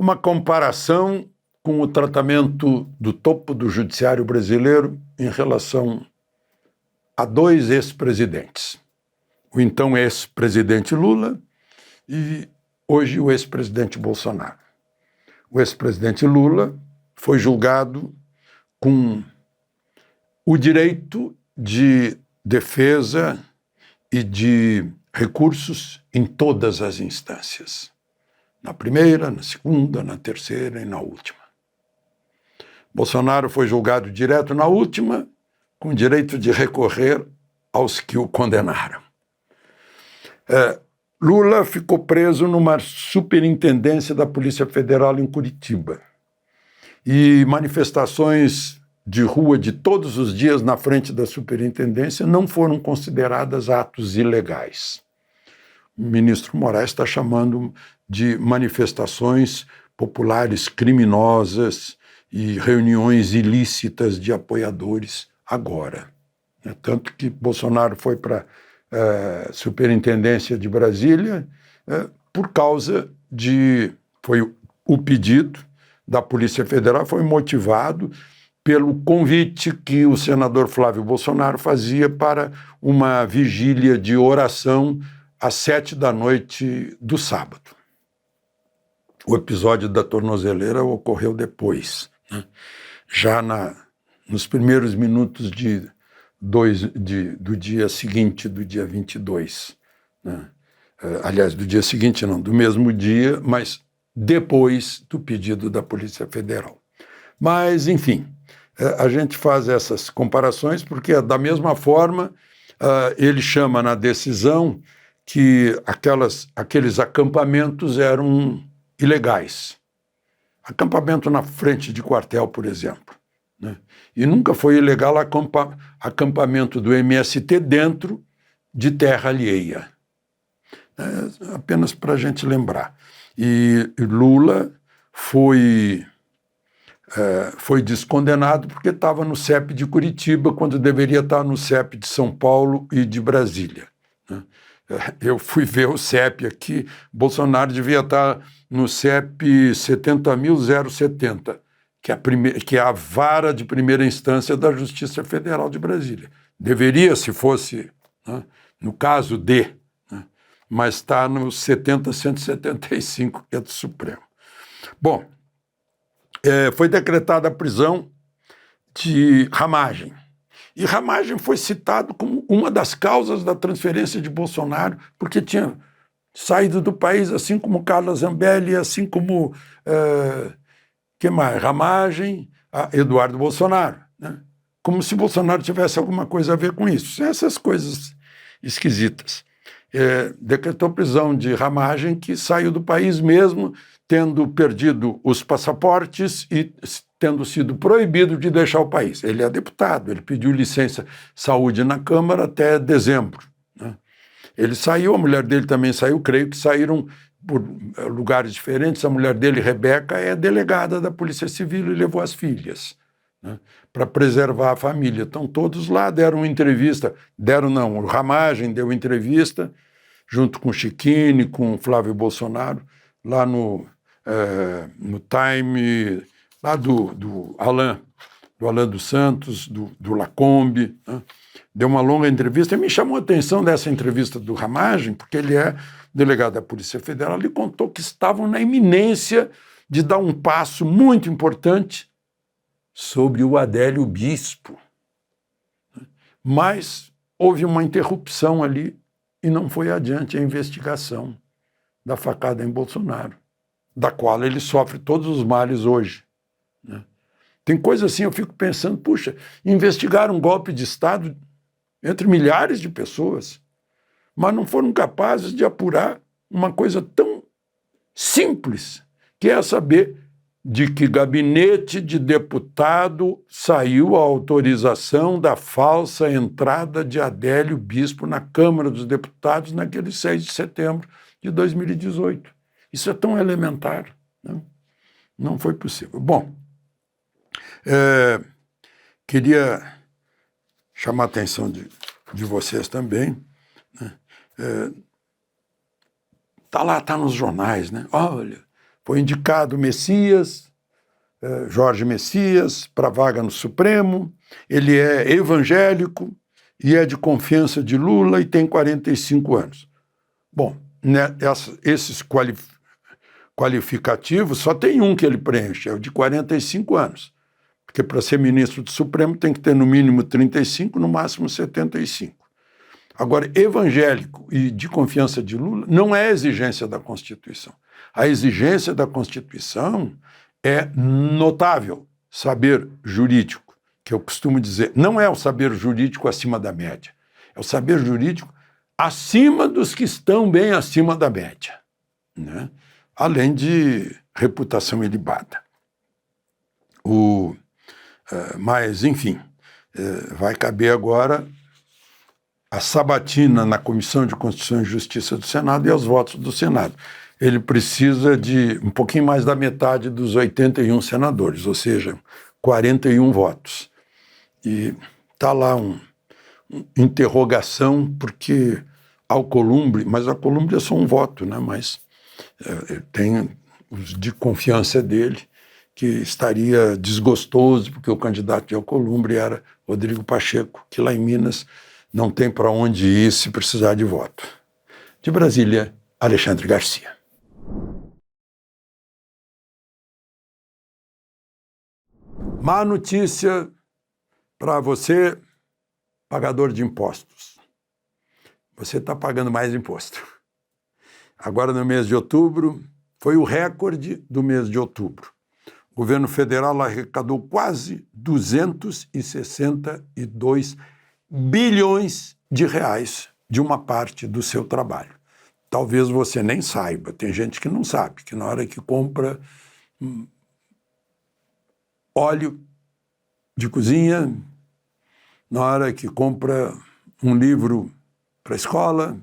uma comparação com o tratamento do topo do judiciário brasileiro em relação a dois ex-presidentes. O então ex-presidente Lula e hoje o ex-presidente Bolsonaro. O ex-presidente Lula foi julgado com o direito de defesa e de recursos em todas as instâncias. Na primeira, na segunda, na terceira e na última. Bolsonaro foi julgado direto na última, com direito de recorrer aos que o condenaram. Lula ficou preso numa superintendência da Polícia Federal em Curitiba. E manifestações de rua de todos os dias na frente da superintendência não foram consideradas atos ilegais. O ministro Moraes está chamando de manifestações populares criminosas e reuniões ilícitas de apoiadores agora. Tanto que Bolsonaro foi para a Superintendência de Brasília por causa de... Foi o pedido da Polícia Federal, foi motivado pelo convite que o senador Flávio Bolsonaro fazia para uma vigília de oração às 7h do sábado. O episódio da tornozeleira ocorreu depois, né? Já nos primeiros minutos do dia seguinte, do dia 22. Né? Aliás, do dia seguinte não, do mesmo dia, mas depois do pedido da Polícia Federal. Mas, enfim, a gente faz essas comparações porque, da mesma forma, ele chama na decisão que aqueles acampamentos eram ilegais. Acampamento na frente de quartel, por exemplo. Né? E nunca foi ilegal acampamento do MST dentro de terra alheia. Apenas para a gente lembrar. E Lula foi descondenado porque estava no CEP de Curitiba, quando deveria estar no CEP de São Paulo e de Brasília. Né? Eu fui ver o CEP aqui, Bolsonaro devia estar no CEP 70.070, que é a vara de primeira instância da Justiça Federal de Brasília. Deveria, se fosse, né, no caso de, né, mas está no 70.175, que é do Supremo. Bom, foi decretada a prisão de Ramagem. E Ramagem foi citado como uma das causas da transferência de Bolsonaro, porque tinha saído do país, assim como Carla Zambelli, assim como quem mais? Ramagem, Eduardo Bolsonaro. Né? Como se Bolsonaro tivesse alguma coisa a ver com isso. Essas coisas esquisitas. Decretou prisão de Ramagem, que saiu do país mesmo, tendo perdido os passaportes e tendo sido proibido de deixar o país. Ele é deputado, ele pediu licença saúde na Câmara até dezembro. Né? Ele saiu, a mulher dele também saiu, creio que saíram por lugares diferentes. A mulher dele, Rebeca, é delegada da Polícia Civil e levou as filhas, né, para preservar a família. Então todos lá deram entrevista, o Ramagem deu entrevista, junto com o Chiquini, com o Flávio Bolsonaro, lá no Time, lá do Alan dos Santos, do Lacombe, né? Deu uma longa entrevista, e me chamou a atenção dessa entrevista do Ramagem, porque ele é delegado da Polícia Federal, ele contou que estavam na iminência de dar um passo muito importante sobre o Adélio Bispo. Mas houve uma interrupção ali e não foi adiante a investigação da facada em Bolsonaro, da qual ele sofre todos os males hoje. Né? Tem coisa assim, eu fico pensando, puxa, investigaram um golpe de Estado entre milhares de pessoas, mas não foram capazes de apurar uma coisa tão simples, que é saber de que gabinete de deputado saiu a autorização da falsa entrada de Adélio Bispo na Câmara dos Deputados naquele 6 de setembro de 2018. Isso é tão elementar, né? Não foi possível. Bom, queria chamar a atenção de vocês também, né? Tá nos jornais, né? Olha, Foi indicado Messias, Jorge Messias, para vaga no Supremo. Ele é evangélico e é de confiança de Lula e tem 45 anos. Bom, né, esses qualificativos, só tem um que ele preenche, é o de 45 anos. Porque para ser ministro do Supremo tem que ter no mínimo 35, no máximo 75. Agora, evangélico e de confiança de Lula não é exigência da Constituição. A exigência da Constituição é notável saber jurídico, que eu costumo dizer, não é o saber jurídico acima da média, é o saber jurídico acima dos que estão bem acima da média, né? Além de reputação ilibada. Mas, enfim, vai caber agora a sabatina na Comissão de Constituição e Justiça do Senado e aos votos do Senado. Ele precisa de um pouquinho mais da metade dos 81 senadores, ou seja, 41 votos. E está lá uma interrogação, porque Alcolumbre, mas Alcolumbre é só um voto, né? Mas tem os de confiança dele, que estaria desgostoso, porque o candidato de Alcolumbre era Rodrigo Pacheco, que lá em Minas não tem para onde ir se precisar de voto. De Brasília, Alexandre Garcia. Má notícia para você, pagador de impostos. Você está pagando mais imposto. Agora, no mês de outubro, foi o recorde do mês de outubro. O governo federal arrecadou quase 262 bilhões de reais de uma parte do seu trabalho. Talvez você nem saiba, tem gente que não sabe, que na hora que compra óleo de cozinha, na hora que compra um livro para a escola,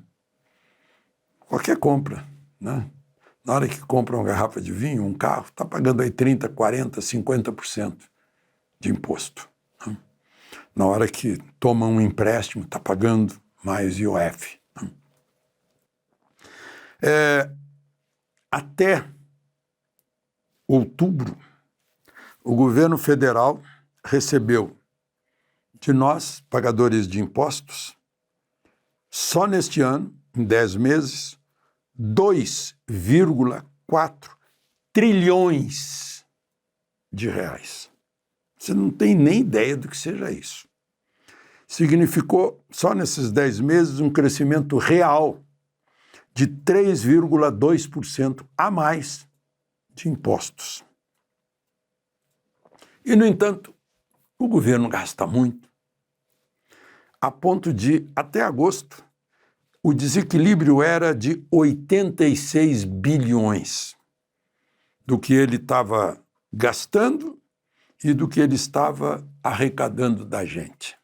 qualquer compra, né? Na hora que compra uma garrafa de vinho, um carro, está pagando aí 30%, 40%, 50% de imposto. Né? Na hora que toma um empréstimo, está pagando mais IOF. Né? Até outubro, o governo federal recebeu de nós, pagadores de impostos, só neste ano, em 10 meses, 2,4 trilhões de reais. Você não tem nem ideia do que seja isso. Significou, só nesses 10 meses, um crescimento real de 3,2% a mais de impostos. E, no entanto, o governo gasta muito, a ponto de, até agosto, o desequilíbrio era de 86 bilhões do que ele estava gastando e do que ele estava arrecadando da gente.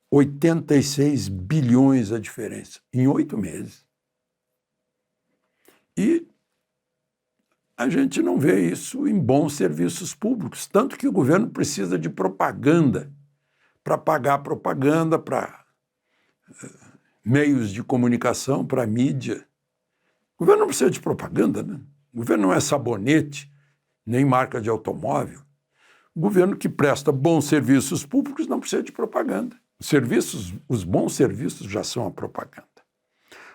86 bilhões a diferença, em 8 meses. E a gente não vê isso em bons serviços públicos, tanto que o governo precisa de propaganda para pagar propaganda, para meios de comunicação, para mídia. O governo não precisa de propaganda, né? O governo não é sabonete, nem marca de automóvel. O governo que presta bons serviços públicos não precisa de propaganda. Os bons serviços já são a propaganda.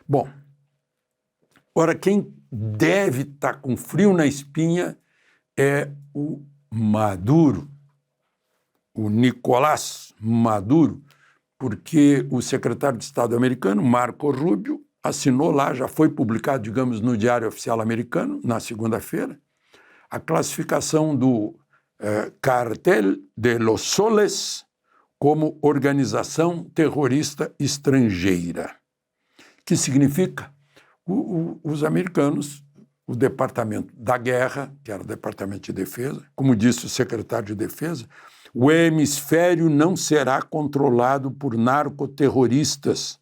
Bom, ora, quem deve estar com frio na espinha é o Maduro, o Nicolás Maduro, porque o secretário de Estado americano, Marco Rubio, assinou lá, já foi publicado, digamos, no Diário Oficial americano, na segunda-feira, a classificação do Cartel de los Soles como organização terrorista estrangeira, que significa os americanos, o Departamento da Guerra, que era o Departamento de Defesa, como disse o secretário de Defesa, o hemisfério não será controlado por narcoterroristas,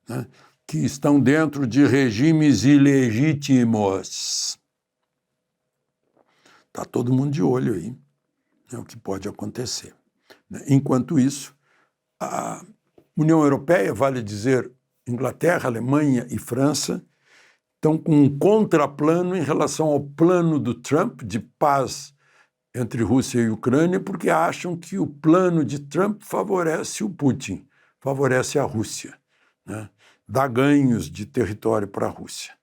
né, que estão dentro de regimes ilegítimos. Está todo mundo de olho aí, né, o que pode acontecer. Enquanto isso, a União Europeia, vale dizer Inglaterra, Alemanha e França, estão com um contraplano em relação ao plano do Trump de paz entre Rússia e Ucrânia, porque acham que o plano de Trump favorece o Putin, favorece a Rússia, né? Dá ganhos de território para a Rússia.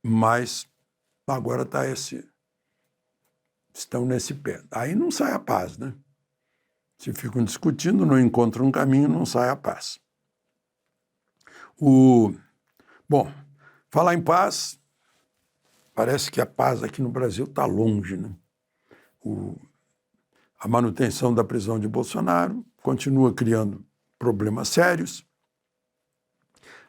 Mas agora estão nesse pé. Aí não sai a paz, né? Se ficam discutindo, não encontram um caminho, não sai a paz. Bom, falar em paz, parece que a paz aqui no Brasil está longe, né? A manutenção da prisão de Bolsonaro continua criando problemas sérios.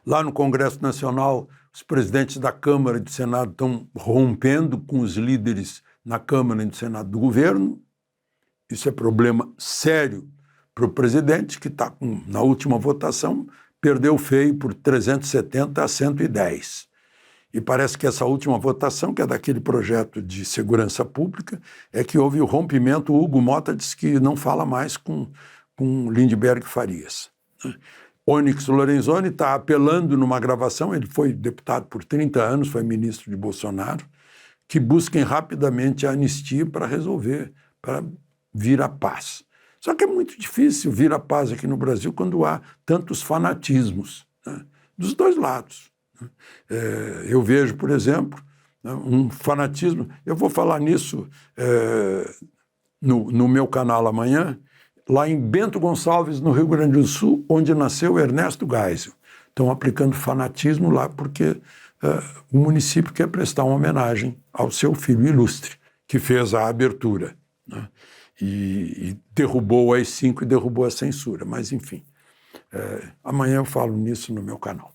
Lá no Congresso Nacional, os presidentes da Câmara e do Senado estão rompendo com os líderes na Câmara e no Senado do governo. Isso é problema sério para o presidente, que está, na última votação, perdeu feio por 370 a 110. E parece que essa última votação, que é daquele projeto de segurança pública, é que houve o rompimento. O Hugo Mota disse que não fala mais com Lindbergh Farias. Onyx Lorenzoni está apelando numa gravação, ele foi deputado por 30 anos, foi ministro de Bolsonaro, que busquem rapidamente a anistia para resolver, para vir a paz. Só que é muito difícil vir a paz aqui no Brasil quando há tantos fanatismos, né, dos dois lados. Eu vejo, por exemplo, um fanatismo, eu vou falar nisso no meu canal amanhã, lá em Bento Gonçalves, no Rio Grande do Sul, onde nasceu Ernesto Geisel. Estão aplicando fanatismo lá porque o município quer prestar uma homenagem ao seu filho ilustre, que fez a abertura, né? E derrubou o AI-5 e derrubou a censura. Mas, enfim, amanhã eu falo nisso no meu canal.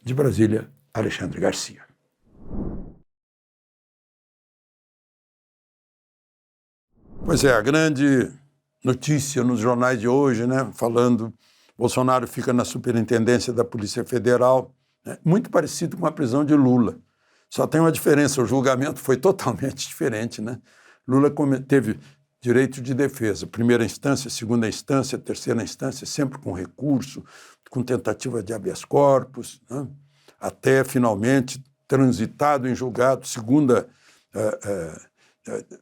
De Brasília, Alexandre Garcia. Pois é, a grande notícia nos jornais de hoje, né, falando Bolsonaro fica na superintendência da Polícia Federal, né, muito parecido com a prisão de Lula. Só tem uma diferença, o julgamento foi totalmente diferente, né? Lula teve direito de defesa, primeira instância, segunda instância, terceira instância, sempre com recurso, com tentativa de habeas corpus, né? Até finalmente transitado em julgado,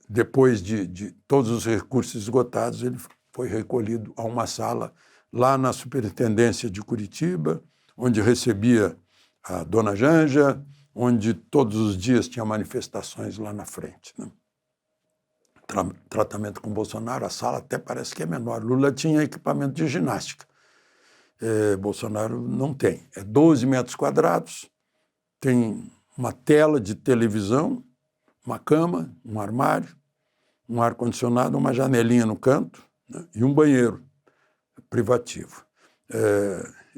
depois de todos os recursos esgotados, ele foi recolhido a uma sala lá na Superintendência de Curitiba, onde recebia a dona Janja, onde todos os dias tinha manifestações lá na frente, né? Tratamento com Bolsonaro, a sala até parece que é menor. Lula tinha equipamento de ginástica. Bolsonaro não tem. É 12 metros quadrados, tem uma tela de televisão, uma cama, um armário, um ar-condicionado, uma janelinha no canto, né, e um banheiro privativo.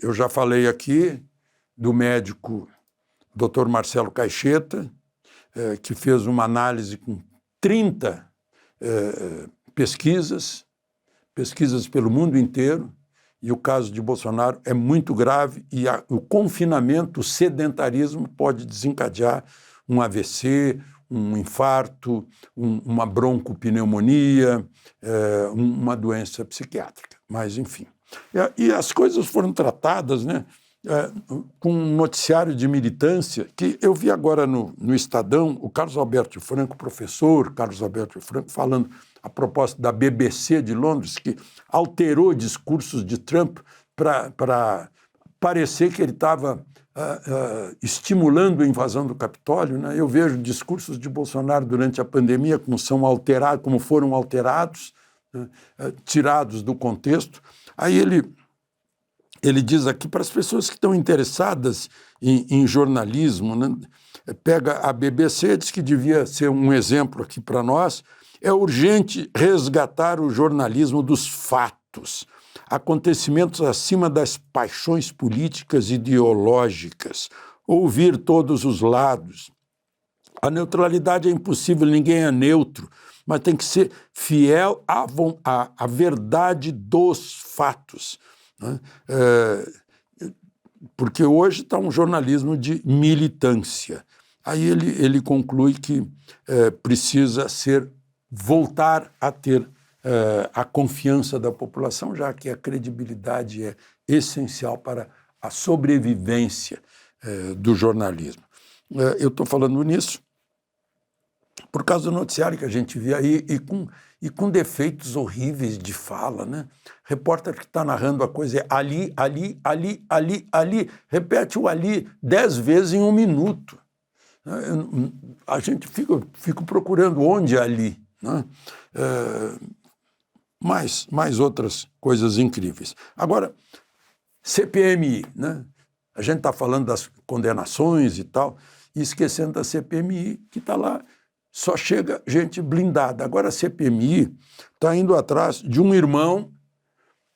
Eu já falei aqui do médico Dr. Marcelo Caixeta, que fez uma análise com 30 pesquisas pelo mundo inteiro, e o caso de Bolsonaro é muito grave, e o confinamento, o sedentarismo pode desencadear um AVC, um infarto, uma broncopneumonia, uma doença psiquiátrica. Mas, enfim. E as coisas foram tratadas, né, com um noticiário de militância, que eu vi agora no Estadão, o Carlos Alberto Franco, professor Carlos Alberto Franco, falando a propósito da BBC de Londres, que alterou discursos de Trump para parecer que ele estava estimulando a invasão do Capitólio, né? Eu vejo discursos de Bolsonaro durante a pandemia como foram alterados, né? Tirados do contexto. Aí ele diz aqui para as pessoas que estão interessadas em jornalismo, né? Pega a BBC, diz que devia ser um exemplo aqui para nós. É urgente resgatar o jornalismo dos fatos, acontecimentos acima das paixões políticas e ideológicas, ouvir todos os lados. A neutralidade é impossível, ninguém é neutro, mas tem que ser fiel à verdade dos fatos, né? Porque hoje está um jornalismo de militância. Aí ele conclui que precisa voltar a ter a confiança da população, já que a credibilidade é essencial para a sobrevivência do jornalismo. Eu estou falando nisso por causa do noticiário que a gente vê aí e com defeitos horríveis de fala, né? Repórter que está narrando a coisa é ali, ali, ali, ali, ali, repete o ali 10 vezes em 1 minuto. A gente fica procurando onde é ali, né? Mais outras coisas incríveis. Agora, CPMI, né? A gente está falando das condenações e tal, e esquecendo da CPMI, que está lá, só chega gente blindada. Agora a CPMI está indo atrás de um irmão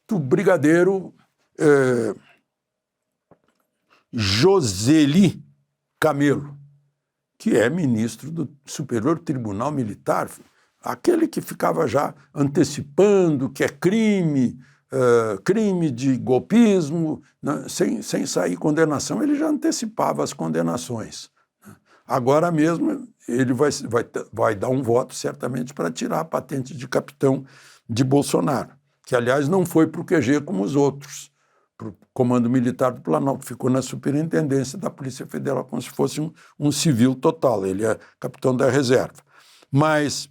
do brigadeiro Joseli Camelo, que é ministro do Superior Tribunal Militar, aquele que ficava já antecipando que é crime de golpismo, né? Sem sair condenação, ele já antecipava as condenações. Agora mesmo ele vai dar um voto certamente para tirar a patente de capitão de Bolsonaro, que aliás não foi para o QG como os outros, para o Comando Militar do Planalto, ficou na Superintendência da Polícia Federal como se fosse um civil total, ele é capitão da reserva. Mas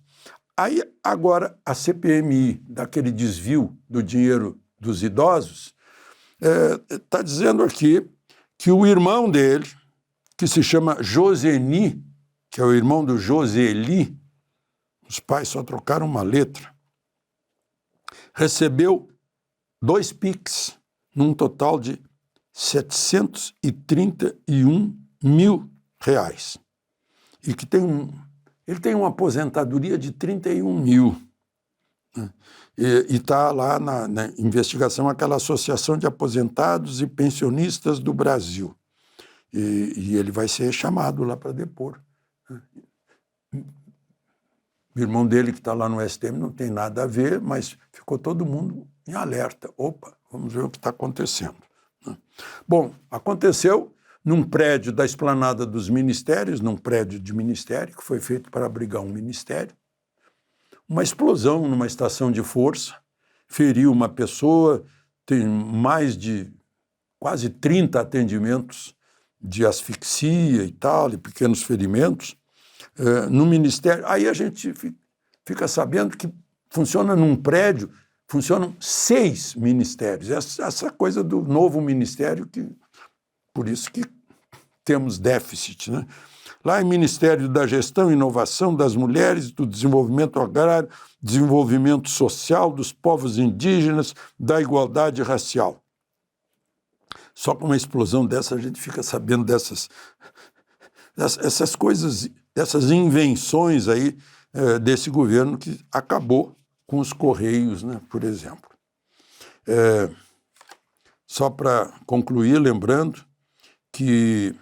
aí agora a CPMI, daquele desvio do dinheiro dos idosos, está dizendo aqui que o irmão dele, que se chama Joseni, que é o irmão do Joseli, os pais só trocaram uma letra, recebeu 2 PIX, num total de R$731 mil, e que ele tem uma aposentadoria de 31 mil, né? E está lá na investigação aquela Associação de Aposentados e Pensionistas do Brasil. E ele vai ser chamado lá para depor. O irmão dele, que está lá no STM, não tem nada a ver, mas ficou todo mundo em alerta. Opa, vamos ver o que está acontecendo. Bom, aconteceu num prédio da Esplanada dos Ministérios, num prédio de ministério, que foi feito para abrigar um ministério. Uma explosão numa estação de força, feriu uma pessoa, tem mais de quase 30 atendimentos de asfixia e tal, e pequenos ferimentos, no Ministério. Aí a gente fica sabendo que funciona num prédio, funcionam 6 ministérios. Essa coisa do novo ministério, por isso que temos déficit, né? Lá é Ministério da Gestão e Inovação das Mulheres, do Desenvolvimento Agrário, Desenvolvimento Social, dos Povos Indígenas, da Igualdade Racial. Só com uma explosão dessa a gente fica sabendo dessas coisas, dessas invenções aí desse governo que acabou com os Correios, né, por exemplo. Só para concluir, lembrando que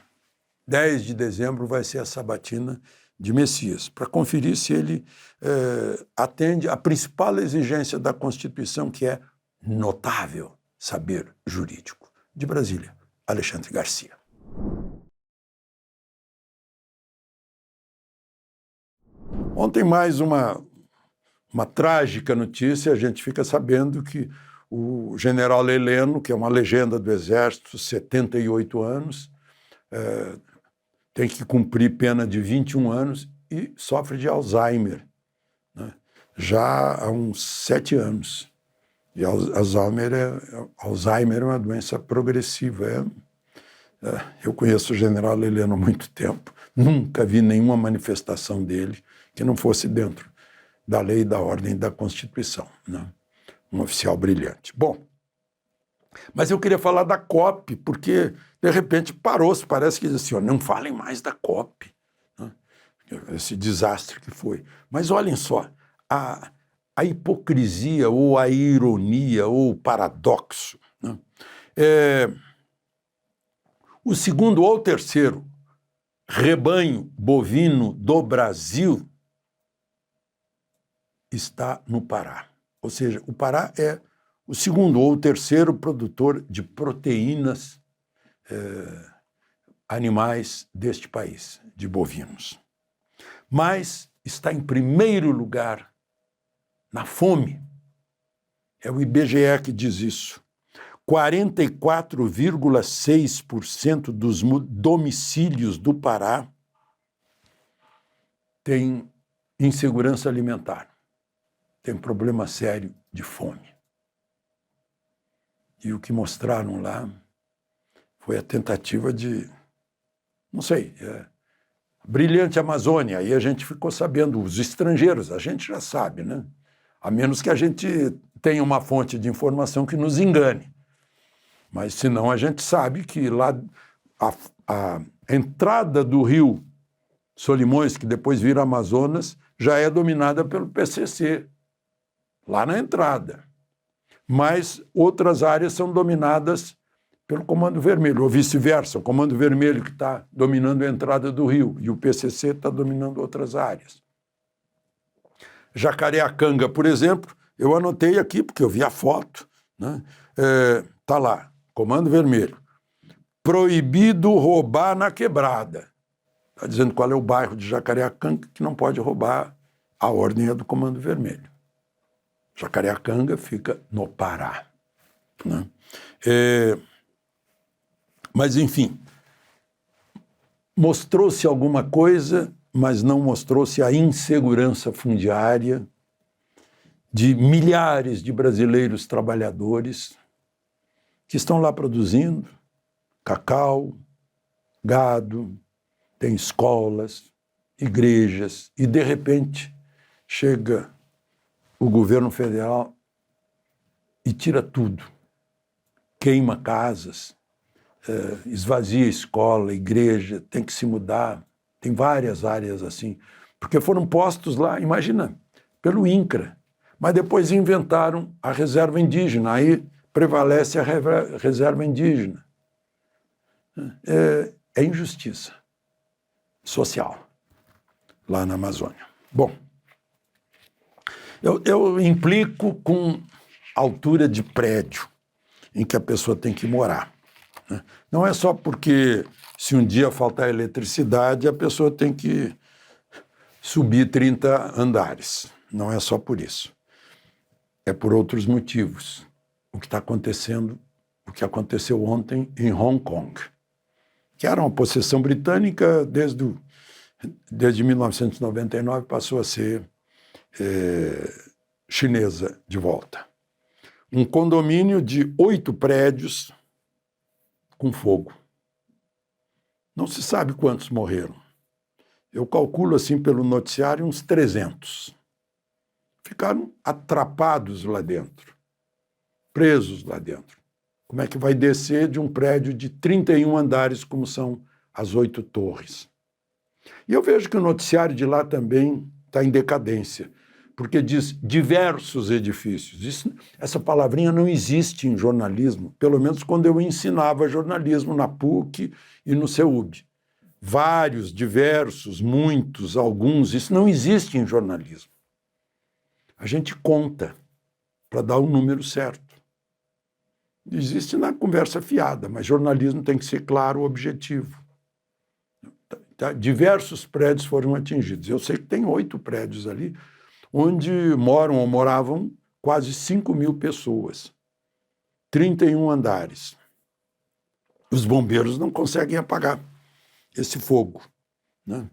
10 de dezembro vai ser a sabatina de Messias, para conferir se ele atende à principal exigência da Constituição, que é notável saber jurídico. De Brasília, Alexandre Garcia. Ontem, mais uma trágica notícia, a gente fica sabendo que o general Heleno, que é uma legenda do Exército, 78 anos, tem que cumprir pena de 21 anos e sofre de Alzheimer, né? Já há uns 7 anos. E Alzheimer é uma doença progressiva. Eu conheço o general Heleno há muito tempo, nunca vi nenhuma manifestação dele que não fosse dentro da lei, da ordem e da Constituição, né? Um oficial brilhante. Bom, mas eu queria falar da COP, porque, de repente, parou-se, parece que diz assim, não falem mais da COP, né? Esse desastre que foi. Mas olhem só, a hipocrisia, ou a ironia, ou o paradoxo, né? O segundo ou terceiro rebanho bovino do Brasil está no Pará. Ou seja, o Pará é o segundo ou terceiro produtor de proteínas animais deste país, de bovinos. Mas está em primeiro lugar na fome. É o IBGE que diz isso. 44,6% dos domicílios do Pará têm insegurança alimentar, tem problema sério de fome. E o que mostraram lá foi a tentativa de, não sei, brilhante Amazônia. Aí a gente ficou sabendo, os estrangeiros, a gente já sabe, né? A menos que a gente tenha uma fonte de informação que nos engane. Mas, senão, a gente sabe que lá a entrada do rio Solimões, que depois vira Amazonas, já é dominada pelo PCC, lá na entrada. Mas outras áreas são dominadas pelo Comando Vermelho, ou vice-versa, o Comando Vermelho que está dominando a entrada do rio e o PCC está dominando outras áreas. Jacareacanga, por exemplo, eu anotei aqui, porque eu vi a foto, né? Tá lá, Comando Vermelho. Proibido roubar na quebrada. Está dizendo qual é o bairro de Jacareacanga que não pode roubar, a ordem é do Comando Vermelho. Jacareacanga fica no Pará, né? Mas, enfim, mostrou-se alguma coisa, mas não mostrou-se a insegurança fundiária de milhares de brasileiros trabalhadores que estão lá produzindo cacau, gado, tem escolas, igrejas, e, de repente, chega o governo federal e tira tudo, queima casas, esvazia escola, igreja, tem que se mudar, tem várias áreas assim, porque foram postos lá, imagina, pelo INCRA, mas depois inventaram a reserva indígena, aí prevalece a reserva indígena. É injustiça social lá na Amazônia. Bom, eu implico com altura de prédio em que a pessoa tem que morar. Não é só porque, se um dia faltar eletricidade, a pessoa tem que subir 30 andares. Não é só por isso. É por outros motivos. O que está acontecendo, o que aconteceu ontem em Hong Kong, que era uma possessão britânica desde 1999, passou a ser chinesa de volta. Um condomínio de 8 prédios com fogo. Não se sabe quantos morreram. Eu calculo, assim, pelo noticiário, uns 300. Ficaram atrapados lá dentro, presos lá dentro. Como é que vai descer de um prédio de 31 andares, como são as 8 torres? E eu vejo que o noticiário de lá também está em decadência, porque diz diversos edifícios. Essa palavrinha não existe em jornalismo, pelo menos quando eu ensinava jornalismo na PUC e no CEUB. Vários, diversos, muitos, alguns, isso não existe em jornalismo. A gente conta para dar o número certo. Existe na conversa fiada, mas jornalismo tem que ser claro, objetivo. Diversos prédios foram atingidos. Eu sei que tem 8 prédios ali, onde moram ou moravam quase 5.000 pessoas. 31 andares. Os bombeiros não conseguem apagar esse fogo, né?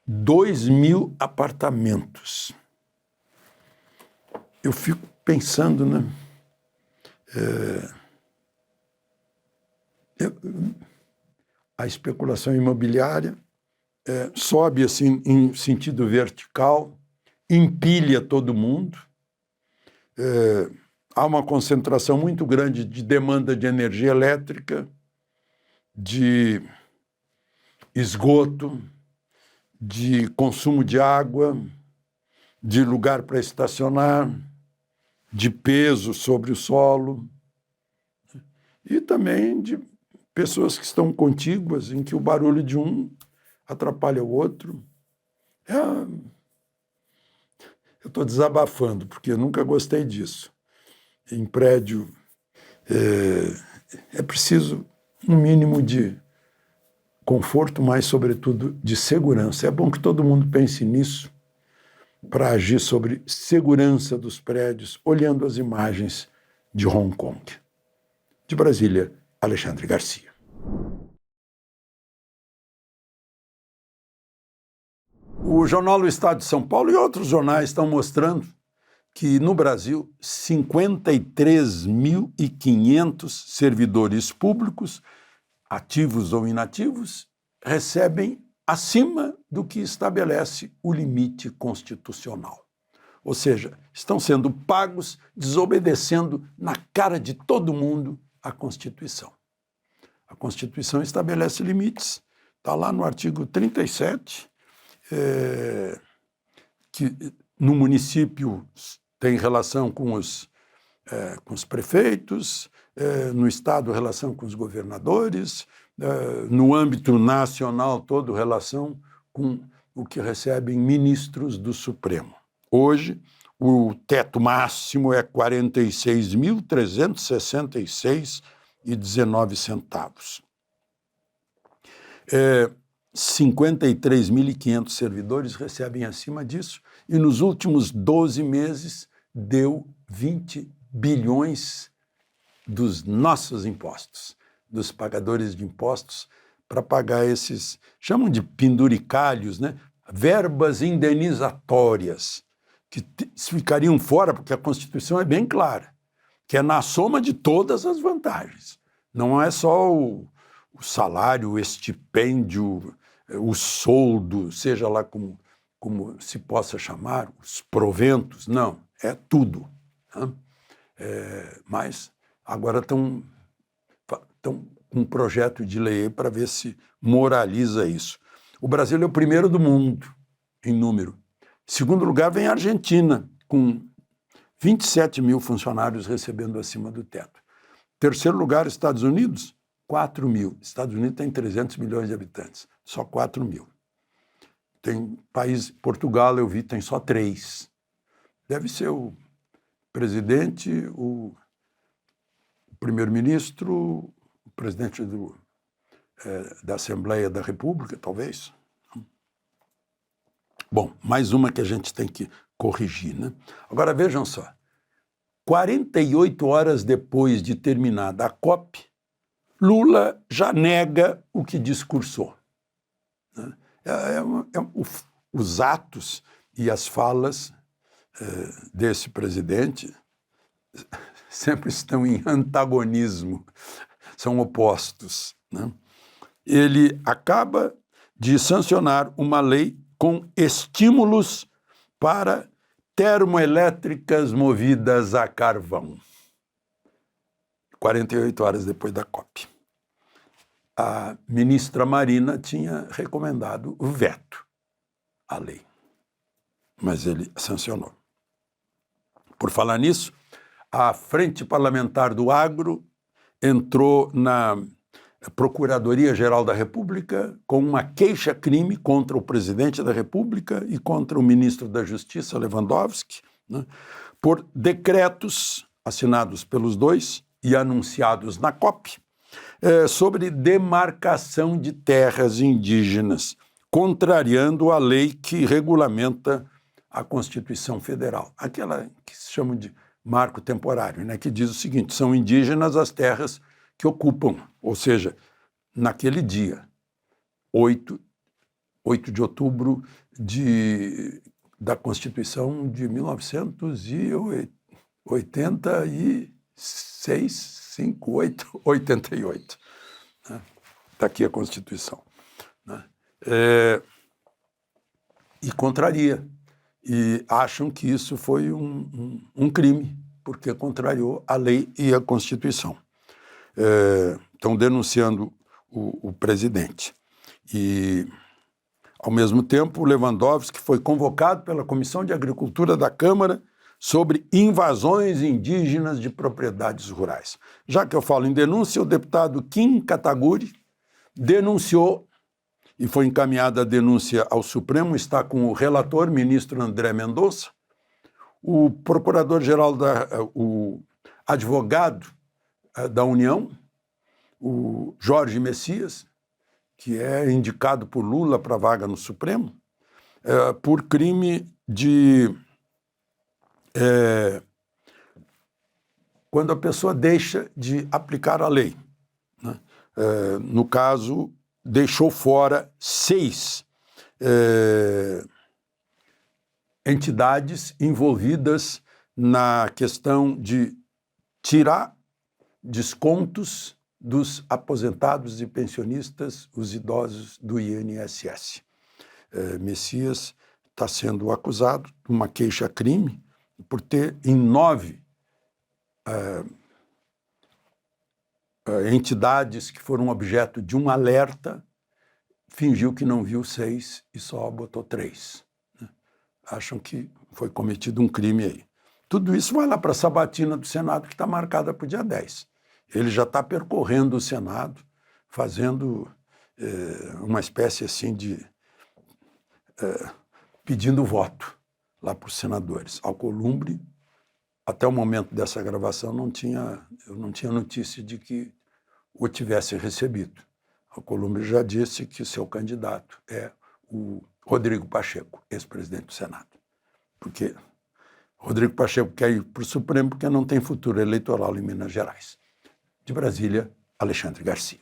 2.000 apartamentos. Eu fico pensando, né? A especulação imobiliária sobe assim em sentido vertical, empilha todo mundo. Há uma concentração muito grande de demanda de energia elétrica, de esgoto, de consumo de água, de lugar para estacionar, de peso sobre o solo, e também de pessoas que estão contíguas, em que o barulho de um atrapalha o outro. Eu estou desabafando, porque eu nunca gostei disso. Em prédio é preciso um mínimo de conforto, mas, sobretudo, de segurança. É bom que todo mundo pense nisso, para agir sobre segurança dos prédios, olhando as imagens de Hong Kong. De Brasília, Alexandre Garcia. O jornal O Estado de São Paulo e outros jornais estão mostrando que no Brasil 53.500 servidores públicos, ativos ou inativos, recebem acima do que estabelece o limite constitucional. Ou seja, estão sendo pagos desobedecendo na cara de todo mundo a Constituição. A Constituição estabelece limites, está lá no artigo 37, que no município tem relação com os prefeitos, no Estado, relação com os governadores, no âmbito nacional, todo relação com o que recebem ministros do Supremo. Hoje, o teto máximo é R$ 46.366,19. 53.500 servidores recebem acima disso, e nos últimos 12 meses deu 20 bilhões dos nossos impostos, dos pagadores de impostos, para pagar esses, chamam de penduricalhos, né? Verbas indenizatórias, que ficariam fora, porque a Constituição é bem clara, que é na soma de todas as vantagens. Não é só o salário, o estipêndio, o soldo, seja lá como se possa chamar, os proventos, não, é tudo. Né? Mas agora estão com um projeto de lei para ver se moraliza isso. O Brasil é o primeiro do mundo em número. Em segundo lugar vem a Argentina, com 27 mil funcionários recebendo acima do teto. Em terceiro lugar, Estados Unidos, 4 mil. Estados Unidos tem 300 milhões de habitantes, só 4 mil. Tem país, Portugal, eu vi, tem só 3. Deve ser o presidente, o primeiro-ministro, o presidente da Assembleia da República, talvez. Bom, mais uma que a gente tem que corrigir, né? Agora, vejam só. 48 horas depois de terminada a COP, Lula já nega o que discursou. Né? Os atos e as falas desse presidente sempre estão em antagonismo, são opostos. Né? Ele acaba de sancionar uma lei com estímulos para termoelétricas movidas a carvão. 48 horas depois da COP. A ministra Marina tinha recomendado o veto à lei, mas ele sancionou. Por falar nisso, a Frente Parlamentar do Agro entrou na Procuradoria-Geral da República com uma queixa-crime contra o presidente da República e contra o ministro da Justiça, Lewandowski, né, por decretos assinados pelos dois e anunciados na COP, sobre demarcação de terras indígenas, contrariando a lei que regulamenta a Constituição Federal, aquela que se chama de marco temporário, né, que diz o seguinte: são indígenas as terras que ocupam, ou seja, naquele dia, 8 de outubro da Constituição de 1986, 88. Está aqui a Constituição. Né? E contraria. E acham que isso foi um crime, porque contrariou a lei e a Constituição. Estão denunciando o presidente. E, ao mesmo tempo, o Lewandowski foi convocado pela Comissão de Agricultura da Câmara sobre invasões indígenas de propriedades rurais. Já que eu falo em denúncia, o deputado Kim Kataguiri denunciou, e foi encaminhada a denúncia ao Supremo, está com o relator, ministro André Mendonça, o procurador-geral, o advogado da União, o Jorge Messias, que é indicado por Lula para a vaga no Supremo, por crime de... quando a pessoa deixa de aplicar a lei, né? No caso, deixou fora 6 entidades envolvidas na questão de tirar descontos dos aposentados e pensionistas, os idosos do INSS. Messias está sendo acusado de uma queixa-crime por ter, em 9 entidades que foram objeto de um alerta, fingiu que não viu 6 e só botou 3. Né? Acham que foi cometido um crime aí. Tudo isso vai lá para a sabatina do Senado, que está marcada para o dia 10. Ele já está percorrendo o Senado, fazendo uma espécie assim de... pedindo voto lá para os senadores. Alcolumbre, até o momento dessa gravação, eu não tinha notícia de que o tivesse recebido. Alcolumbre já disse que seu candidato é o Rodrigo Pacheco, ex-presidente do Senado. Porque Rodrigo Pacheco quer ir para o Supremo porque não tem futuro eleitoral em Minas Gerais. De Brasília, Alexandre Garcia.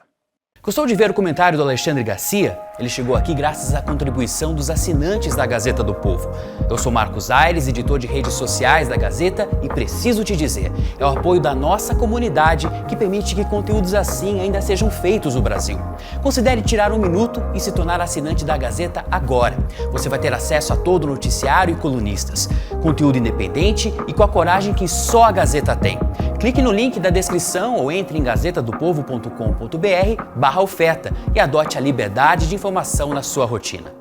Gostou de ver o comentário do Alexandre Garcia? Ele chegou aqui graças à contribuição dos assinantes da Gazeta do Povo. Eu sou Marcos Aires, editor de redes sociais da Gazeta, e preciso te dizer, é o apoio da nossa comunidade que permite que conteúdos assim ainda sejam feitos no Brasil. Considere tirar um minuto e se tornar assinante da Gazeta agora. Você vai ter acesso a todo o noticiário e colunistas, conteúdo independente e com a coragem que só a Gazeta tem. Clique no link da descrição ou entre em gazetadopovo.com.br/oferta e adote a liberdade de informação na sua rotina.